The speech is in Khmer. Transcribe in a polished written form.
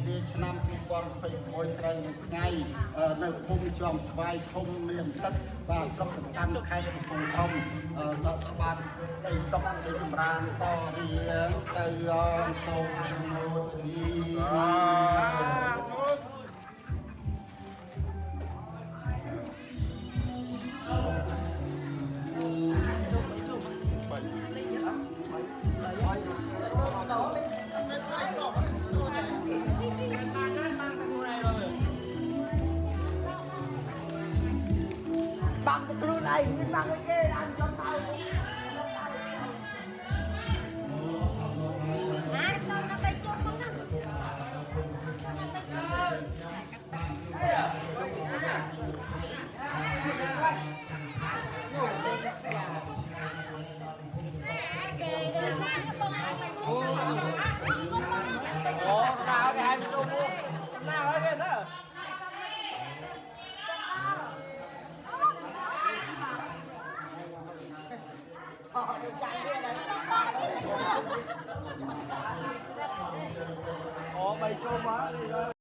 នាឆ្នាំ2021ត្រូវនឹងថ្ងៃនៅភូមិជាំស្វាយឃុំមានទឹកបាទស្រុកសំខាន់ខេត្តកំពង់ធំដល់បានដីសុខដីចម្រើនតរៀងទៅសូមអនុមោទbằng cái luôn này nhưng bằng cái kia ăn cho tao nào cái hai mươi đô mua nào ấy bên đó mày trông quá đi